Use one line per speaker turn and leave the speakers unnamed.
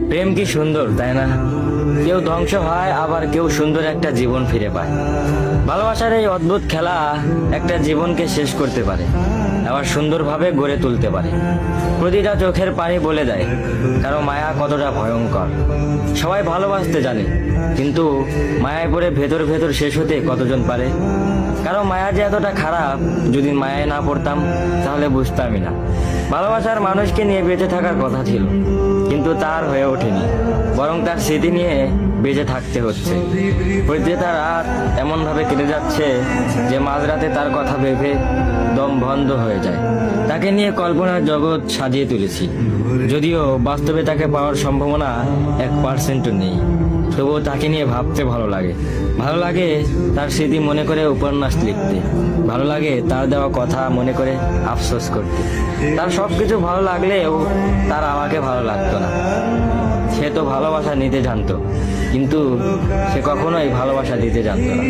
প্রেম কি সুন্দর, তাই না? কেউ ধ্বংস হয়, আবার কেউ সুন্দর একটা জীবন ফিরে পায়। ভালোবাসার এই অদ্ভুত খেলা একটা জীবনকে শেষ করতে পারে, আবার সুন্দরভাবে গড়ে তুলতে পারে। প্রতিটা চোখের পানি বলে দেয় কারো মায়া কতটা ভয়ঙ্কর। সবাই ভালোবাসতে জানে, কিন্তু মায়ায় পড়ে ভেতর ভেতর শেষ হতে কতজন পারে? কারো মায়া যে এতটা খারাপ, যদি মায়ায় না পড়তাম তাহলে বুঝতামই না। ভালোবাসার মানুষকে নিয়ে বেঁচে থাকার কথা ছিল, কিন্তু তার হয়ে ওঠেনি, বরং তার স্মৃতি নিয়ে বেঁচে থাকতে হচ্ছে। প্রতিটা রাত এমন ভাবে কেটে যাচ্ছে যে মাঝরাতে তার কথা ভেবে দম বন্ধ হয়ে যায়। তাকে নিয়ে কল্পনার জগৎ সাজিয়ে তুলেছি, যদিও বাস্তবে তাকে পাওয়ার সম্ভাবনা 1% নেই। তবুও তাকে নিয়ে ভাবতে ভালো লাগে। ভালো লাগে তার স্মৃতি মনে করে উপন্যাস লিখতে, ভালো লাগে তার দেওয়া কথা মনে করে আফসোস করতে। তার সবকিছু ভালো লাগলেও তার আমাকে ভালো লাগতো না। সে তো ভালোবাসা নিতে জানতো, কিন্তু সে কখনোই ভালোবাসা দিতে জানতো না।